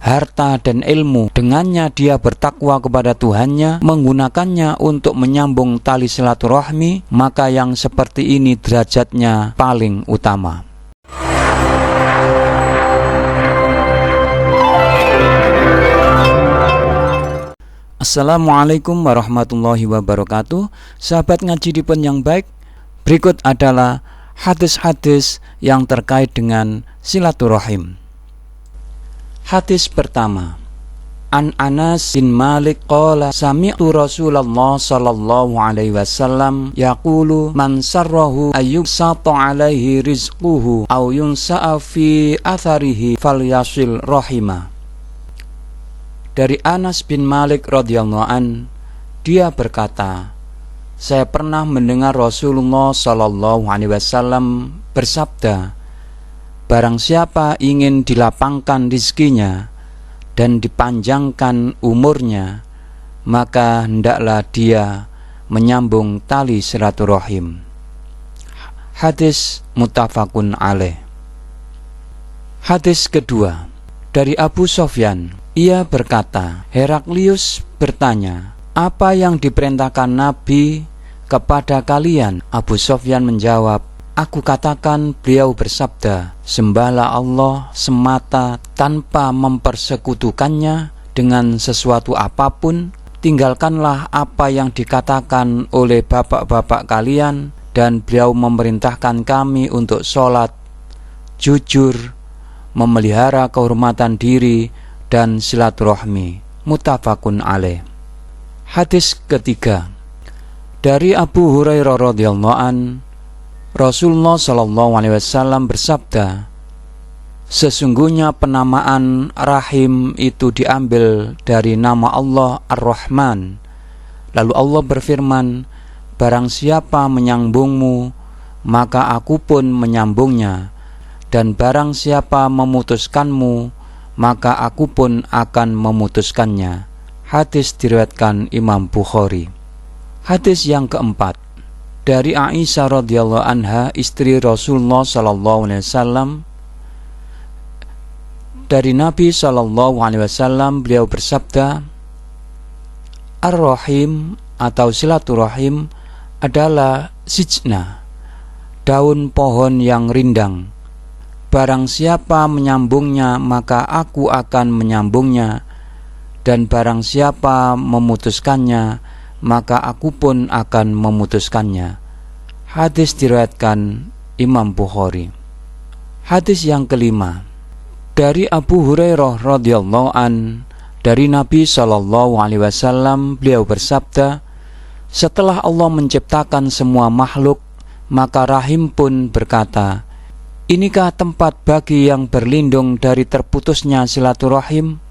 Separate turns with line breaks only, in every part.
harta dan ilmu. Dengannya dia bertakwa kepada Tuhannya, menggunakannya untuk menyambung tali silaturahmi, maka yang seperti ini derajatnya paling utama. Assalamualaikum warahmatullahi wabarakatuh. Sahabat ngaji Dipen yang baik, berikut adalah hadis-hadis yang terkait dengan silaturahim. Hadis pertama, An Anas bin Malik qala sami'tu Rasulullah sallallahu alaihi wasallam yaqulu man sarrahu ayyusata alaihi rizquhu aw yunsa'a fi atharihi falyasil rahimah. Dari Anas bin Malik radhiyallahu an, dia berkata, saya pernah mendengar Rasulullah sallallahu alaihi wasallam bersabda, barang siapa ingin dilapangkan rizkinya dan dipanjangkan umurnya, maka hendaklah dia menyambung tali silaturahim. Hadis muttafaqun alaih. Hadis kedua, dari Abu Sofyan. Ia berkata, Heraklius bertanya, apa yang diperintahkan Nabi kepada kalian? Abu Sofyan menjawab, aku katakan beliau bersabda, sembahlah Allah semata tanpa mempersekutukannya dengan sesuatu apapun, tinggalkanlah apa yang dikatakan oleh bapak-bapak kalian, dan beliau memerintahkan kami untuk sholat, jujur, memelihara kehormatan diri, dan silaturahmi. Muttafaqun alaih. Hadis ketiga, dari Abu Hurairah radhiyallahu an, Rasulullah sallallahu alaihi wasallam bersabda, sesungguhnya penamaan rahim itu diambil dari nama Allah Ar-Rahman. Lalu Allah berfirman, barang siapa menyambungmu, maka aku pun menyambungnya, dan barang siapa memutuskanmu, maka aku pun akan memutuskannya. Hadis diriwayatkan Imam Bukhari. Hadis yang keempat, dari Aisyah radhiyallahu anha, istri Rasulullah sallallahu alaihi wasallam, dari Nabi sallallahu alaihi wasallam beliau bersabda, Ar-Rahim atau silaturahim adalah sijna, daun pohon yang rindang. Barang siapa menyambungnya, maka aku akan menyambungnya, dan barang siapa memutuskannya, maka aku pun akan memutuskannya. Hadis diriwayatkan Imam Bukhari. Hadis yang kelima, dari Abu Hurairah radhiyallahu an, dari Nabi sallallahu alaihi wasallam beliau bersabda, setelah Allah menciptakan semua makhluk, maka rahim pun berkata, inikah tempat bagi yang berlindung dari terputusnya silaturahim?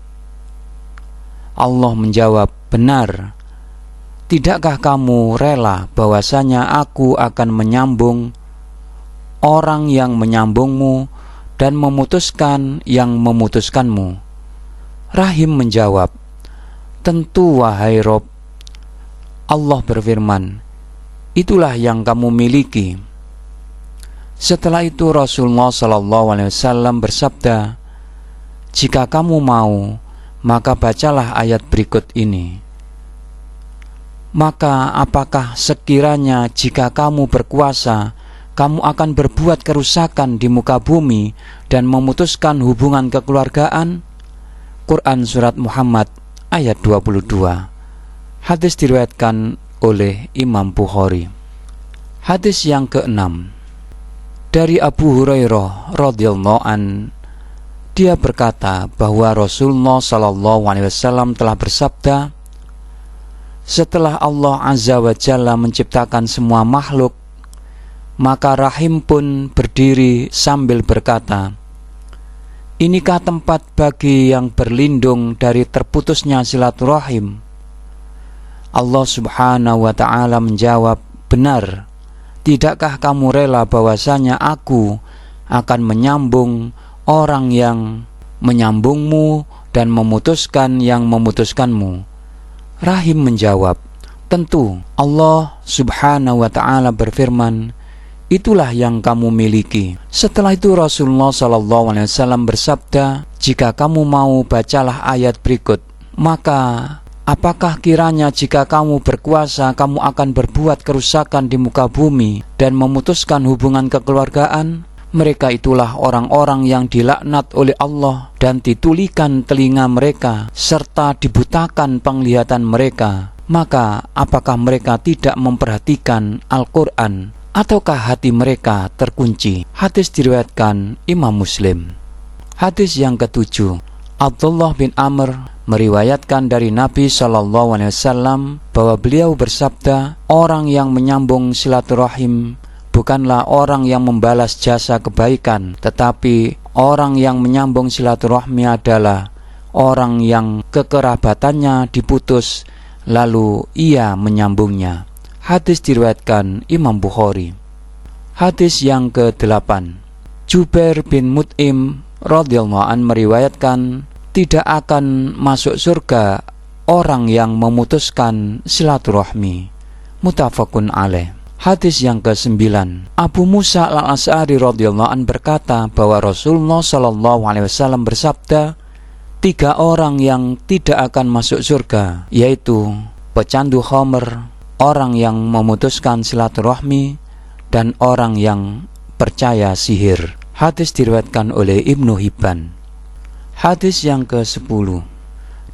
Allah menjawab, benar. Tidakkah kamu rela bahwasanya aku akan menyambung orang yang menyambungmu dan memutuskan yang memutuskanmu? Rahim menjawab, tentu wahai Rob. Allah berfirman, itulah yang kamu miliki. Setelah itu Rasulullah SAW bersabda, jika kamu mau, maka bacalah ayat berikut ini. Maka apakah sekiranya jika kamu berkuasa, kamu akan berbuat kerusakan di muka bumi dan memutuskan hubungan kekeluargaan? Quran Surat Muhammad ayat 22. Hadis diriwayatkan oleh Imam Bukhari. Hadis yang keenam, dari Abu Hurairah radhiyallahu an, dia berkata bahwa Rasulullah sallallahu alaihi wasallam telah bersabda, setelah Allah azza wa jalla menciptakan semua makhluk, maka rahim pun berdiri sambil berkata, inikah tempat bagi yang berlindung dari terputusnya silaturahim? Allah subhanahu wa ta'ala menjawab, benar. Tidakkah kamu rela bahwasanya aku akan menyambung orang yang menyambungmu dan memutuskan yang memutuskanmu? Rahim menjawab, tentu. Allah subhanahu wa ta'ala berfirman, itulah yang kamu miliki. Setelah itu Rasulullah SAW bersabda, jika kamu mau, bacalah ayat berikut. Maka apakah kiranya jika kamu berkuasa, kamu akan berbuat kerusakan di muka bumi dan memutuskan hubungan kekeluargaan? Mereka itulah orang-orang yang dilaknat oleh Allah dan ditulikan telinga mereka serta dibutakan penglihatan mereka. Maka apakah mereka tidak memperhatikan Al-Quran, ataukah hati mereka terkunci? Hadis diriwayatkan Imam Muslim. Hadis yang ketujuh, Abdullah bin Amr meriwayatkan dari Nabi SAW bahwa beliau bersabda, orang yang menyambung silaturahim bukanlah orang yang membalas jasa kebaikan, tetapi orang yang menyambung silaturahmi adalah orang yang kekerabatannya diputus lalu ia menyambungnya. Hadis diriwayatkan Imam Bukhari. Hadis yang ke-8, Jubair bin Mut'im radhiyallahu anhu meriwayatkan, tidak akan masuk surga orang yang memutuskan silaturahmi. Muttafaqun alaih. Hadis yang ke-9, Abu Musa al-Asy'ari radhiyallahu anhu berkata bahwa Rasulullah SAW bersabda, 3 orang yang tidak akan masuk surga, yaitu pecandu khamr, orang yang memutuskan silaturahmi, dan orang yang percaya sihir. Hadis diriwayatkan oleh Ibnu Hibban. Hadis yang ke-10,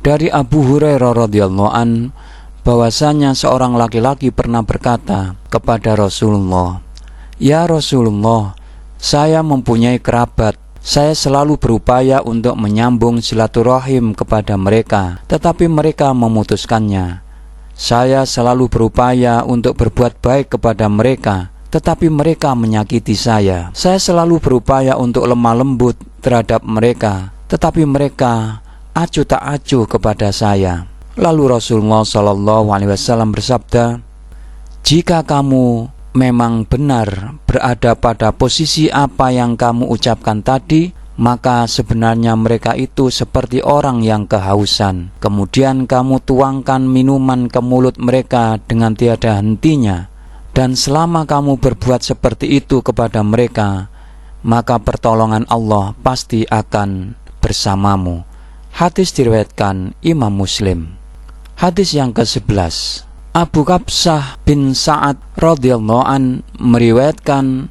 dari Abu Hurairah radhiyallahu an bahwasanya seorang laki-laki pernah berkata kepada Rasulullah, "Ya Rasulullah, saya mempunyai kerabat. Saya selalu berupaya untuk menyambung silaturahim kepada mereka, tetapi mereka memutuskannya. Saya selalu berupaya untuk berbuat baik kepada mereka, tetapi mereka menyakiti saya. Saya selalu berupaya untuk lemah lembut terhadap mereka, tetapi mereka acuh tak acuh kepada saya." Lalu Rasulullah SAW bersabda, "Jika kamu memang benar berada pada posisi apa yang kamu ucapkan tadi, maka sebenarnya mereka itu seperti orang yang kehausan. Kemudian kamu tuangkan minuman ke mulut mereka dengan tiada hentinya. Dan selama kamu berbuat seperti itu kepada mereka, maka pertolongan Allah pasti akan bersamamu." Hadis diriwayatkan Imam Muslim. Hadis yang ke-11, Abu Kabsah bin Sa'ad radhiyallahu an meriwayatkan,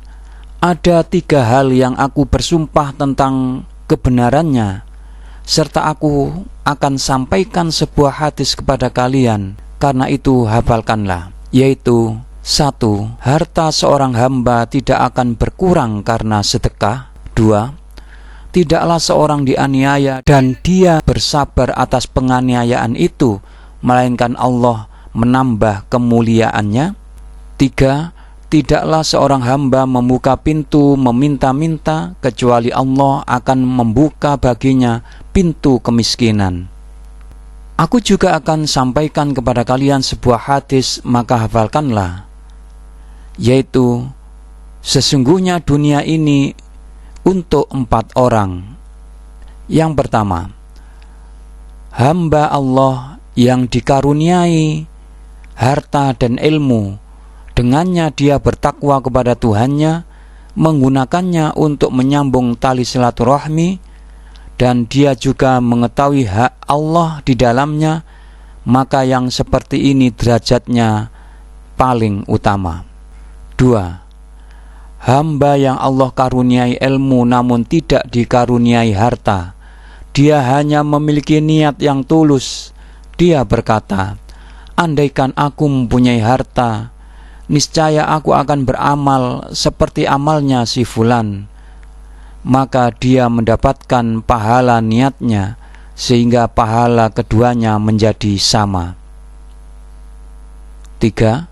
ada 3 hal yang aku bersumpah tentang kebenarannya, serta aku akan sampaikan sebuah hadis kepada kalian, karena itu hafalkanlah, yaitu 1. Harta seorang hamba tidak akan berkurang karena sedekah. 2. Tidaklah seorang dianiaya dan dia bersabar atas penganiayaan itu, melainkan Allah menambah kemuliaannya. 3. Tidaklah seorang hamba membuka pintu meminta-minta, kecuali Allah akan membuka baginya pintu kemiskinan. Aku juga akan sampaikan kepada kalian sebuah hadis, maka hafalkanlah, yaitu sesungguhnya dunia ini untuk 4 orang. Yang pertama, hamba Allah yang dikaruniai harta dan ilmu, dengannya dia bertakwa kepada Tuhannya, menggunakannya untuk menyambung tali silaturahmi, dan dia juga mengetahui hak Allah di dalamnya, maka yang seperti ini derajatnya paling utama. 2. Hamba yang Allah karuniai ilmu namun tidak dikaruniai harta, dia hanya memiliki niat yang tulus. Dia berkata, andaikan aku mempunyai harta, niscaya aku akan beramal seperti amalnya si fulan. Maka dia mendapatkan pahala niatnya, sehingga pahala keduanya menjadi sama. 3.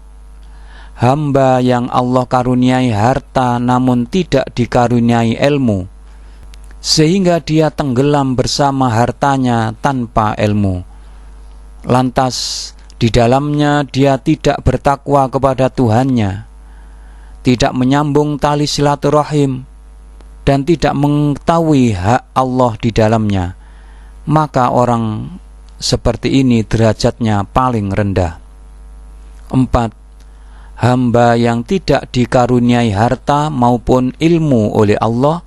Hamba yang Allah karuniai harta namun tidak dikaruniai ilmu, sehingga dia tenggelam bersama hartanya tanpa ilmu. Lantas di dalamnya dia tidak bertakwa kepada Tuhannya, tidak menyambung tali silaturahim, dan tidak mengetahui hak Allah di dalamnya, maka orang seperti ini derajatnya paling rendah. 4. hamba yang tidak dikaruniai harta maupun ilmu oleh Allah,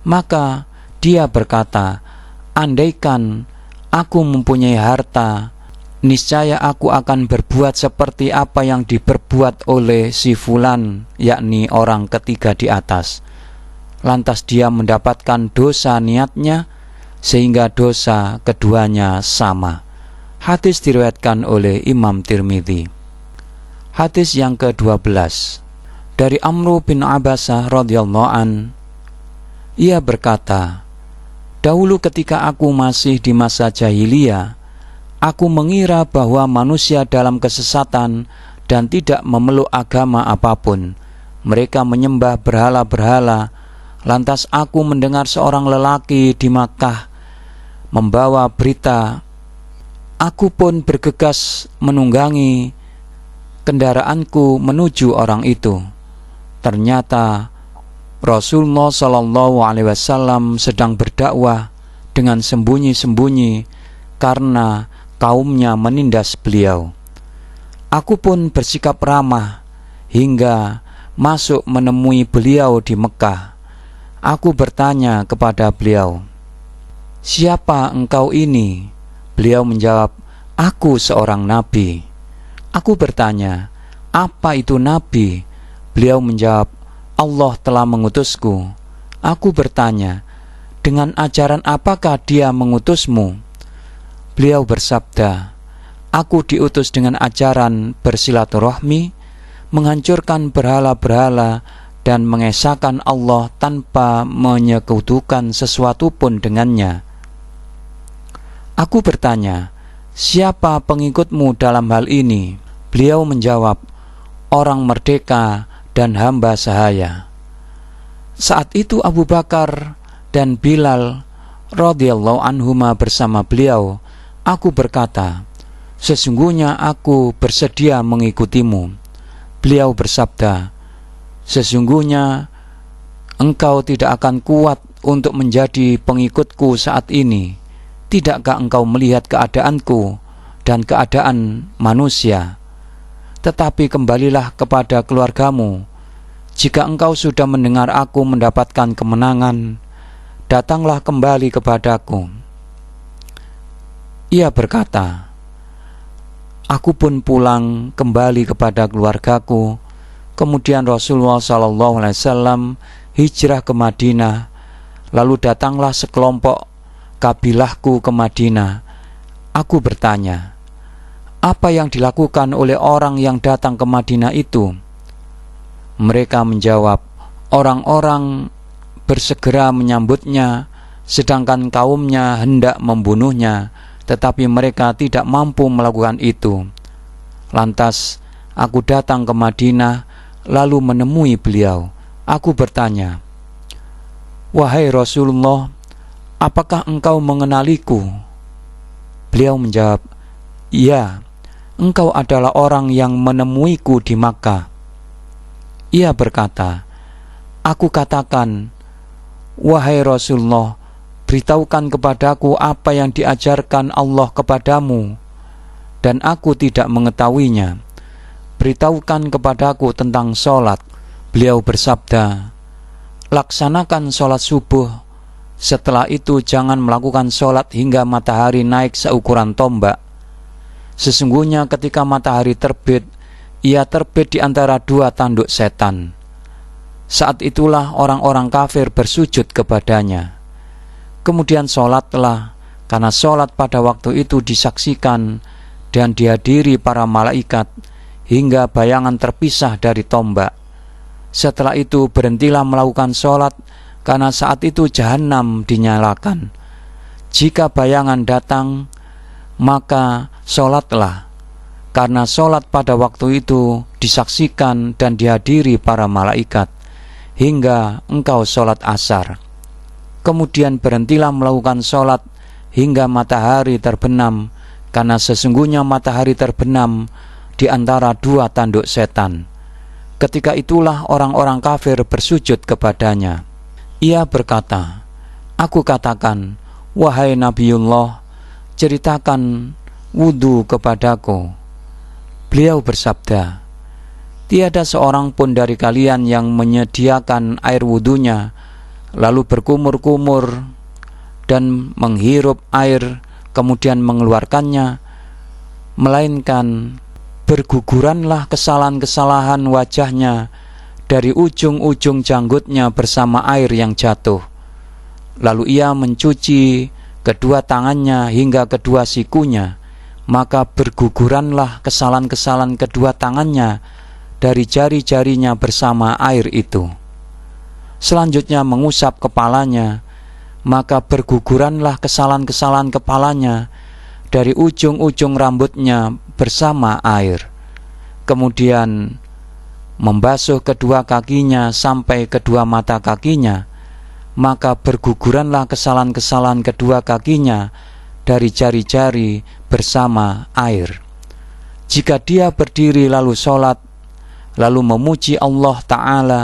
maka dia berkata, andaikan aku mempunyai harta, niscaya aku akan berbuat seperti apa yang diperbuat oleh si fulan, yakni orang ketiga di atas. Lantas dia mendapatkan dosa niatnya, sehingga dosa keduanya sama. Hadis diriwayatkan oleh Imam Tirmidzi. Hadis yang ke-12 dari Amru bin Abbasah radhiyallahu an, ia berkata, dahulu ketika aku masih di masa jahiliyah, aku mengira bahwa manusia dalam kesesatan dan tidak memeluk agama apapun. Mereka menyembah berhala-berhala. Lantas aku mendengar seorang lelaki di Makkah membawa berita. Aku pun bergegas menunggangi kendaraanku menuju orang itu. Ternyata Rasulullah SAW sedang berdakwah dengan sembunyi-sembunyi karena kaumnya menindas beliau. Aku pun bersikap ramah hingga masuk menemui beliau di Mekah. Aku bertanya kepada beliau, siapa engkau ini? Beliau menjawab, aku seorang nabi. Aku bertanya, apa itu nabi? Beliau menjawab, Allah telah mengutusku. Aku bertanya, dengan ajaran apakah dia mengutusmu? Beliau bersabda, aku diutus dengan ajaran bersilaturahmi, menghancurkan berhala-berhala, dan mengesahkan Allah tanpa menyekutukan sesuatu pun dengannya. Aku bertanya, siapa pengikutmu dalam hal ini? Beliau menjawab, orang merdeka dan hamba sahaya. Saat itu Abu Bakar dan Bilal radhiyallahu anhuma bersama beliau. Aku berkata, sesungguhnya aku bersedia mengikutimu. Beliau bersabda, sesungguhnya engkau tidak akan kuat untuk menjadi pengikutku saat ini. Tidakkah engkau melihat keadaanku dan keadaan manusia? Tetapi kembalilah kepada keluargamu. Jika engkau sudah mendengar aku mendapatkan kemenangan, datanglah kembali kepadaku. Ia berkata, aku pun pulang kembali kepada keluargaku. Kemudian Rasulullah SAW hijrah ke Madinah. Lalu datanglah sekelompok kabilahku ke Madinah. Aku bertanya, apa yang dilakukan oleh orang yang datang ke Madinah itu? Mereka menjawab, orang-orang bersegera menyambutnya, sedangkan kaumnya hendak membunuhnya, tetapi mereka tidak mampu melakukan itu. Lantas aku datang ke Madinah, lalu menemui beliau. Aku bertanya, wahai Rasulullah, apakah engkau mengenaliku? Beliau menjawab, iya, engkau adalah orang yang menemuiku di Makkah. Ia berkata, aku katakan, wahai Rasulullah, beritahukan kepadaku apa yang diajarkan Allah kepadamu, dan aku tidak mengetahuinya. Beritahukan kepadaku tentang sholat. Beliau bersabda, laksanakan sholat subuh. Setelah itu jangan melakukan sholat hingga matahari naik seukuran tombak. Sesungguhnya ketika matahari terbit, ia terbit di antara dua tanduk setan. Saat itulah orang-orang kafir bersujud kepadanya. Kemudian sholatlah, karena sholat pada waktu itu disaksikan dan dihadiri para malaikat, hingga bayangan terpisah dari tombak. Setelah itu berhentilah melakukan sholat, karena saat itu jahanam dinyalakan. Jika bayangan datang, maka sholatlah, karena sholat pada waktu itu disaksikan dan dihadiri para malaikat, hingga engkau sholat asar. Kemudian berhentilah melakukan sholat hingga matahari terbenam, karena sesungguhnya matahari terbenam di antara dua tanduk setan. Ketika itulah orang-orang kafir bersujud kepadanya. Ia berkata, aku katakan, wahai Nabiullah, ceritakan wudu kepadaku. Beliau bersabda, Tiada seorang pun dari kalian yang menyediakan air wudunya, lalu berkumur-kumur dan menghirup air, kemudian mengeluarkannya, melainkan berguguranlah kesalahan-kesalahan wajahnya dari ujung-ujung janggutnya bersama air yang jatuh. Lalu ia mencuci kedua tangannya hingga kedua sikunya, maka berguguranlah kesalahan-kesalahan kedua tangannya dari jari-jarinya bersama air itu. Selanjutnya mengusap kepalanya, maka berguguranlah kesalahan-kesalahan kepalanya dari ujung-ujung rambutnya bersama air. Kemudian membasuh kedua kakinya sampai kedua mata kakinya, maka berguguranlah kesalahan-kesalahan kedua kakinya dari jari-jari bersama air. Jika dia berdiri lalu sholat, lalu memuji Allah Ta'ala,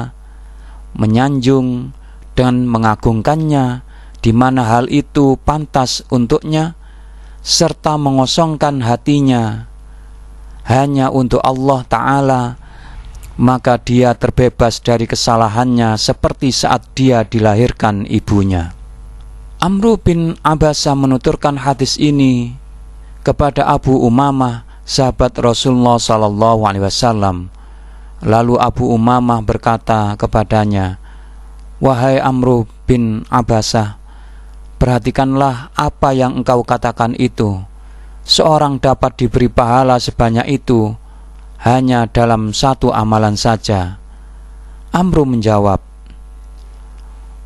menyanjung dan mengagungkannya di mana hal itu pantas untuknya, serta mengosongkan hatinya hanya untuk Allah Ta'ala, maka dia terbebas dari kesalahannya seperti saat dia dilahirkan ibunya. Amru bin Abasa menuturkan hadis ini kepada Abu Umamah, sahabat Rasulullah SAW. Lalu Abu Umamah berkata kepadanya, "Wahai Amru bin Abasa, perhatikanlah apa yang engkau katakan itu. Seorang dapat diberi pahala sebanyak itu hanya dalam satu amalan saja." Amru menjawab,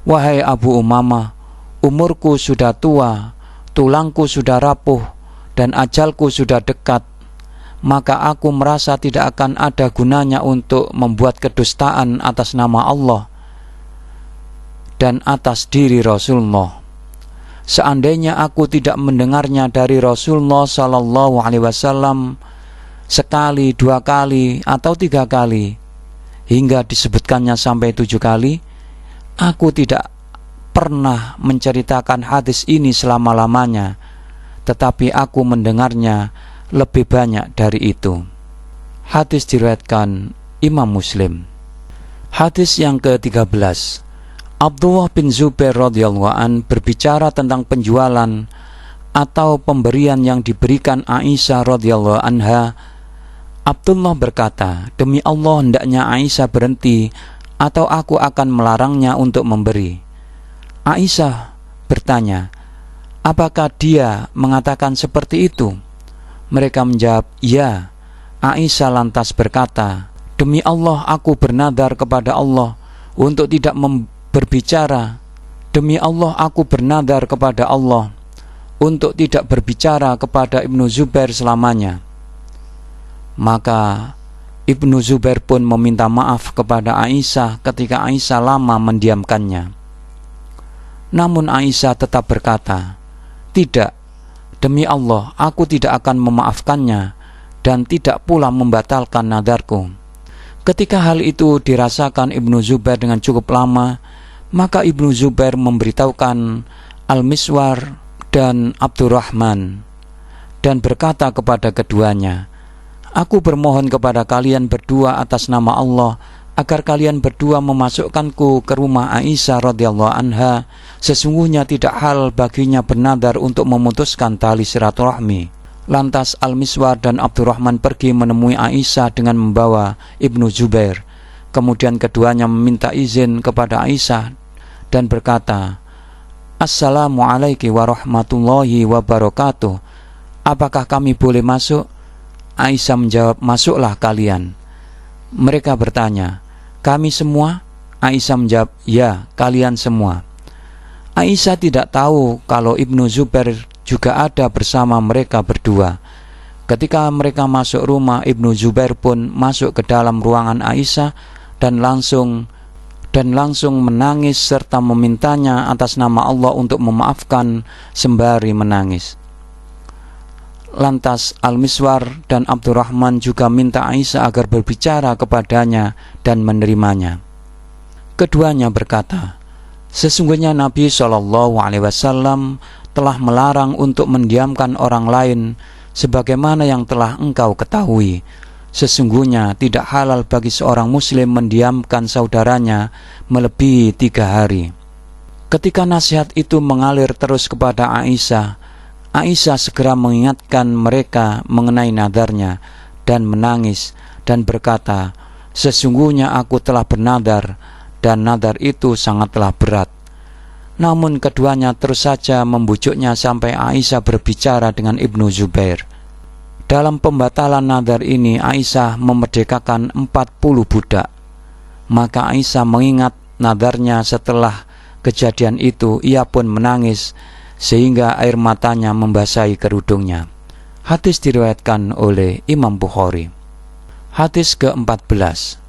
"Wahai Abu Umamah, umurku sudah tua, tulangku sudah rapuh, dan ajalku sudah dekat. Maka aku merasa tidak akan ada gunanya untuk membuat kedustaan atas nama Allah dan atas diri Rasulullah. Seandainya aku tidak mendengarnya dari Rasulullah SAW sekali, 2 kali, atau 3 kali, hingga disebutkannya sampai 7 kali, aku tidak pernah menceritakan hadis ini selama-lamanya, tetapi aku mendengarnya lebih banyak dari itu." Hadis diriwayatkan Imam Muslim. Hadis yang ke-13, Abdullah bin Zubair radhiyallahu an berbicara tentang penjualan atau pemberian yang diberikan Aisyah radhiyallahu anha. Abdullah berkata, "Demi Allah, hendaknya Aisyah berhenti atau aku akan melarangnya untuk memberi." Aisyah bertanya, "Apakah dia mengatakan seperti itu?" Mereka menjawab, "Ya." Aisyah lantas berkata, "Demi Allah, aku bernadar kepada Allah untuk tidak berbicara. Demi Allah, aku bernadar kepada Allah untuk tidak berbicara kepada Ibnu Zubair selamanya." Maka Ibnu Zubair pun meminta maaf kepada Aisyah ketika Aisyah lama mendiamkannya. Namun Aisyah tetap berkata, "Tidak, demi Allah, aku tidak akan memaafkannya dan tidak pula membatalkan nadarku." Ketika hal itu dirasakan Ibnu Zubair dengan cukup lama, maka Ibnu Zubair memberitahukan Al-Miswar dan Abdurrahman dan berkata kepada keduanya, "Aku bermohon kepada kalian berdua atas nama Allah agar kalian berdua memasukkanku ke rumah Aisyah radhiyallahu anha. Sesungguhnya tidak hal baginya bernadar untuk memutuskan tali silaturahmi." Lantas Al-Miswar dan Abdurrahman pergi menemui Aisyah dengan membawa Ibnu Zubair. Kemudian keduanya meminta izin kepada Aisyah dan berkata, "Assalamualaikum warahmatullahi wabarakatuh. Apakah kami boleh masuk?" Aisyah menjawab, "Masuklah kalian." Mereka bertanya, "Kami semua?" Aisyah menjawab, "Ya, kalian semua." Aisyah tidak tahu kalau Ibnu Zubair juga ada bersama mereka berdua. Ketika mereka masuk rumah, Ibnu Zubair pun masuk ke dalam ruangan Aisyah dan langsung menangis serta memintanya atas nama Allah untuk memaafkan sembari menangis. Lantas Al-Miswar dan Abdurrahman juga minta Aisyah agar berbicara kepadanya dan menerimanya. Keduanya berkata, "Sesungguhnya Nabi SAW telah melarang untuk mendiamkan orang lain sebagaimana yang telah engkau ketahui. Sesungguhnya tidak halal bagi seorang muslim mendiamkan saudaranya melebihi 3 hari. Ketika nasihat itu mengalir terus kepada Aisyah, Aisyah segera mengingatkan mereka mengenai nadarnya dan menangis dan berkata, "Sesungguhnya aku telah bernadar dan nadar itu sangatlah berat." Namun keduanya terus saja membujuknya sampai Aisyah berbicara dengan Ibnu Zubair. Dalam pembatalan nadar ini Aisyah memerdekakan 40 budak. Maka Aisyah mengingat nadarnya setelah kejadian itu, ia pun menangis sehingga air matanya membasahi kerudungnya. Hadis diriwayatkan oleh Imam Bukhari. Hadis ke-14.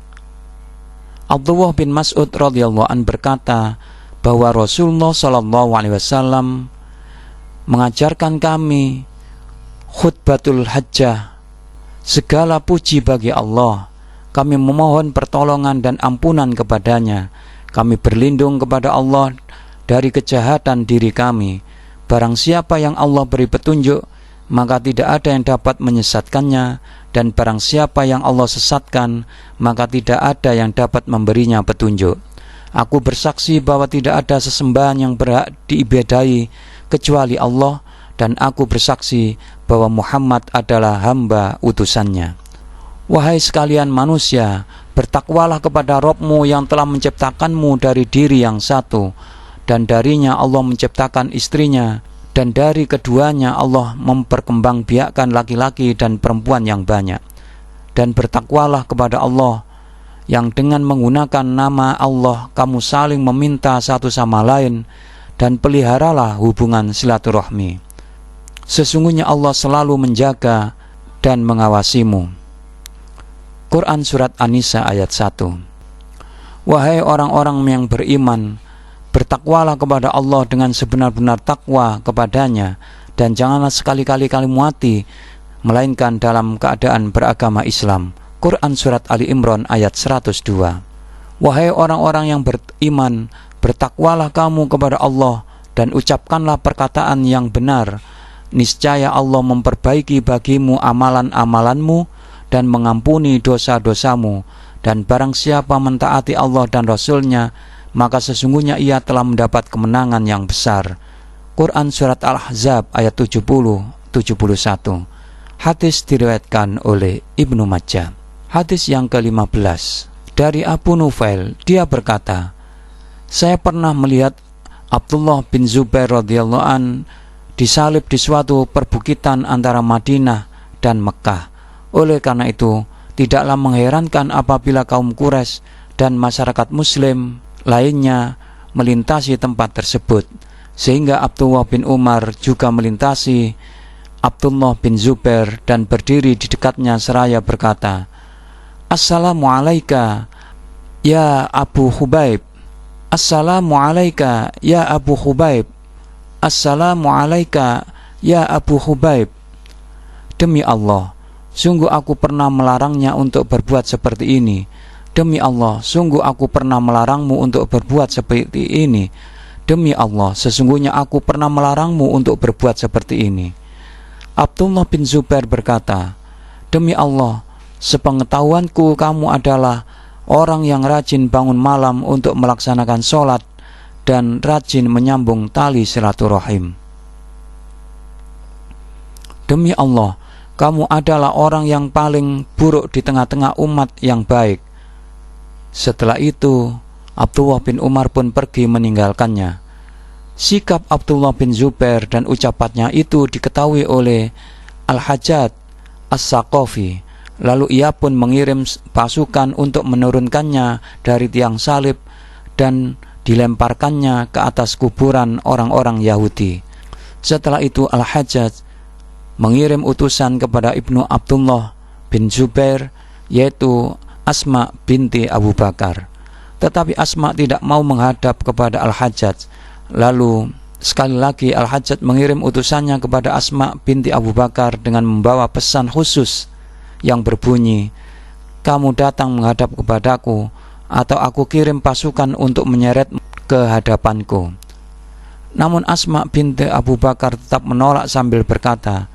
Abdullah bin Mas'ud radhiyallahu an berkata bahwa Rasulullah sallallahu alaihi wasallam mengajarkan kami khutbatul hajjah. Segala puji bagi Allah. Kami memohon pertolongan dan ampunan kepadanya. Kami berlindung kepada Allah dari kejahatan diri kami. Barang siapa yang Allah beri petunjuk, maka tidak ada yang dapat menyesatkannya, dan barang siapa yang Allah sesatkan, maka tidak ada yang dapat memberinya petunjuk. Aku bersaksi bahwa tidak ada sesembahan yang berhak diibadahi kecuali Allah, dan aku bersaksi bahwa Muhammad adalah hamba utusannya. Wahai sekalian manusia, bertakwalah kepada Rabb-Mu yang telah menciptakanmu dari diri yang satu, dan darinya Allah menciptakan istrinya, dan dari keduanya Allah memperkembangbiakkan laki-laki dan perempuan yang banyak. Dan bertakwalah kepada Allah, yang dengan menggunakan nama Allah kamu saling meminta satu sama lain, dan peliharalah hubungan silaturahmi. Sesungguhnya Allah selalu menjaga dan mengawasimu. Quran Surat An-Nisa ayat 1. Wahai orang-orang yang beriman, bertakwalah kepada Allah dengan sebenar-benar takwa kepadanya, dan janganlah sekali-kali kamu mati melainkan dalam keadaan beragama Islam. Quran Surat Ali Imran ayat 102. Wahai orang-orang yang beriman, bertakwalah kamu kepada Allah dan ucapkanlah perkataan yang benar. Niscaya Allah memperbaiki bagimu amalan-amalanmu dan mengampuni dosa-dosamu, dan barang siapa mentaati Allah dan Rasul-Nya, maka sesungguhnya ia telah mendapat kemenangan yang besar. Quran Surat Al-Ahzab ayat 70-71. Hadis diriwayatkan oleh Ibnu Majah. Hadis yang ke-15 dari Abu Nufail, dia berkata, saya pernah melihat Abdullah bin Zubair radhiyallahu an disalib di suatu perbukitan antara Madinah dan Mekah. Oleh karena itu, tidaklah mengherankan apabila kaum Quraisy dan masyarakat Muslim lainnya melintasi tempat tersebut, sehingga Abdullah bin Umar juga melintasi Abdullah bin Zubair dan berdiri di dekatnya seraya berkata, Assalamu alayka ya Abu Khubaib, Assalamu alayka ya Abu Khubaib, Assalamu alayka ya Abu Khubaib. Demi Allah, sungguh aku pernah melarangnya untuk berbuat seperti ini. Demi Allah, sungguh aku pernah melarangmu untuk berbuat seperti ini. Demi Allah, sesungguhnya aku pernah melarangmu untuk berbuat seperti ini. Abdullah bin Zubair berkata, demi Allah, sepengetahuanku kamu adalah orang yang rajin bangun malam untuk melaksanakan sholat dan rajin menyambung tali silaturahim. Demi Allah, kamu adalah orang yang paling buruk di tengah-tengah umat yang baik. Setelah itu, Abdullah bin Umar pun pergi meninggalkannya. Sikap Abdullah bin Zubair dan ucapannya itu diketahui oleh Al-Hajjaj As-Saqafi. Lalu ia pun mengirim pasukan untuk menurunkannya dari tiang salib dan dilemparkannya ke atas kuburan orang-orang Yahudi. Setelah itu Al-Hajjaj mengirim utusan kepada Ibnu Abdullah bin Zubair, yaitu Asma binti Abu Bakar. Tetapi Asma tidak mau menghadap kepada Al-Hajjaj. Lalu sekali lagi Al-Hajjaj mengirim utusannya kepada Asma binti Abu Bakar dengan membawa pesan khusus yang berbunyi, kamu datang menghadap kepadaku, atau aku kirim pasukan untuk menyeret ke hadapanku. Namun Asma binti Abu Bakar tetap menolak sambil berkata,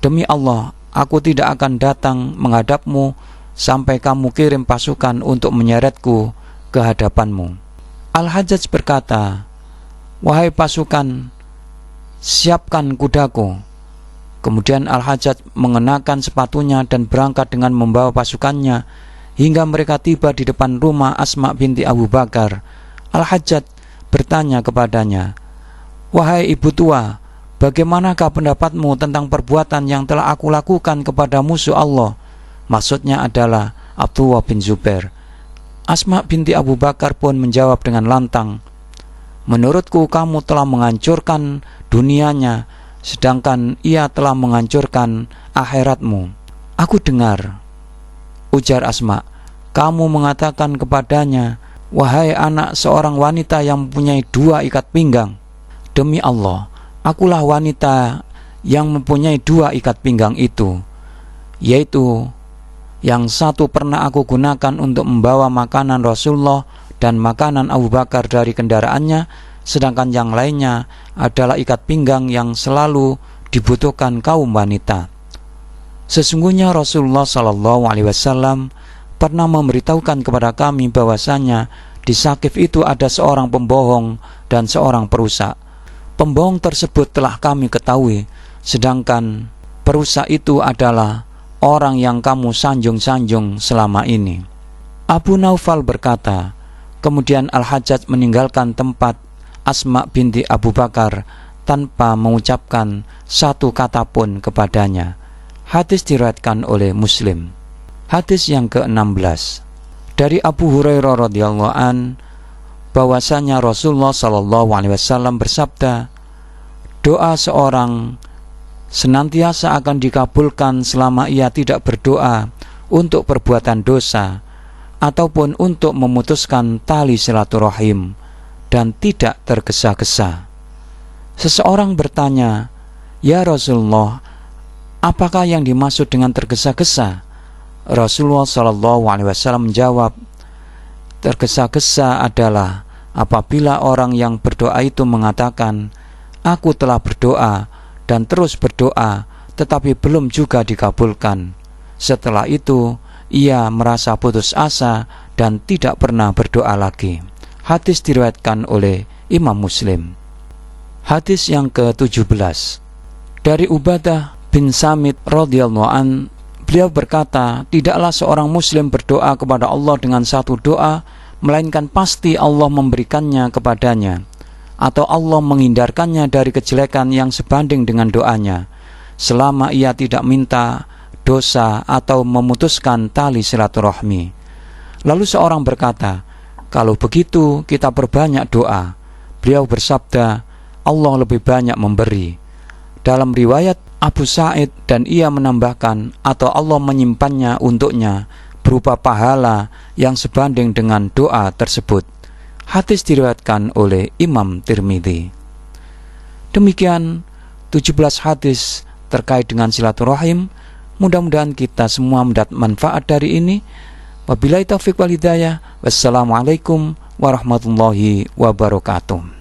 demi Allah, aku tidak akan datang menghadapmu sampai kamu kirim pasukan untuk menyeretku ke hadapanmu. Al-Hajjaj berkata, wahai pasukan, siapkan kudaku. Kemudian Al-Hajjaj mengenakan sepatunya dan berangkat dengan membawa pasukannya hingga mereka tiba di depan rumah Asma binti Abu Bakar. Al-Hajjaj bertanya kepadanya, wahai ibu tua, bagaimanakah pendapatmu tentang perbuatan yang telah aku lakukan kepada musuh Allah? Maksudnya adalah Abdullah bin Zubair. Asma binti Abu Bakar pun menjawab dengan lantang, menurutku kamu telah menghancurkan dunianya, sedangkan ia telah menghancurkan akhiratmu. Aku dengar, ujar Asma, kamu mengatakan kepadanya, wahai anak seorang wanita yang mempunyai 2 ikat pinggang. Demi Allah, akulah wanita yang mempunyai 2 ikat pinggang itu, yaitu yang satu pernah aku gunakan untuk membawa makanan Rasulullah dan makanan Abu Bakar dari kendaraannya, sedangkan yang lainnya adalah ikat pinggang yang selalu dibutuhkan kaum wanita. Sesungguhnya Rasulullah SAW pernah memberitahukan kepada kami bahwasanya di Saqif itu ada seorang pembohong dan seorang perusak. Pembohong tersebut telah kami ketahui, sedangkan perusak itu adalah orang yang kamu sanjung-sanjung selama ini. Abu Naufal berkata, kemudian Al-Hajjaj meninggalkan tempat Asma binti Abu Bakar tanpa mengucapkan satu kata pun kepadanya. Hadis diriwayatkan oleh Muslim. Hadis yang ke-16 dari Abu Hurairah radhiyallahu an, bahwasanya Rasulullah SAW bersabda, doa seorang senantiasa akan dikabulkan selama ia tidak berdoa untuk perbuatan dosa ataupun untuk memutuskan tali silaturahim dan tidak tergesa-gesa. Seseorang bertanya, ya Rasulullah, apakah yang dimaksud dengan tergesa-gesa? Rasulullah SAW menjawab, tergesa-gesa adalah apabila orang yang berdoa itu mengatakan, aku telah berdoa dan terus berdoa tetapi belum juga dikabulkan. Setelah itu ia merasa putus asa dan tidak pernah berdoa lagi. Hadis diriwayatkan oleh Imam Muslim. Hadis yang ke-17 dari Ubadah bin Samit radhiyallahu an, beliau berkata, tidaklah seorang muslim berdoa kepada Allah dengan satu doa melainkan pasti Allah memberikannya kepadanya, atau Allah menghindarkannya dari kejelekan yang sebanding dengan doanya, selama ia tidak minta dosa atau memutuskan tali silaturahmi. Lalu seorang berkata, kalau begitu kita perbanyak doa. Beliau bersabda, Allah lebih banyak memberi. Dalam riwayat Abu Sa'id, dan ia menambahkan, atau Allah menyimpannya untuknya berupa pahala yang sebanding dengan doa tersebut. Hadis diriwayatkan oleh Imam Tirmidzi. Demikian 17 hadis terkait dengan silaturahim. Mudah-mudahan kita semua mendapat manfaat dari ini. Wabillahi taufiq wal hidayah. Wassalamualaikum warahmatullahi wabarakatuh.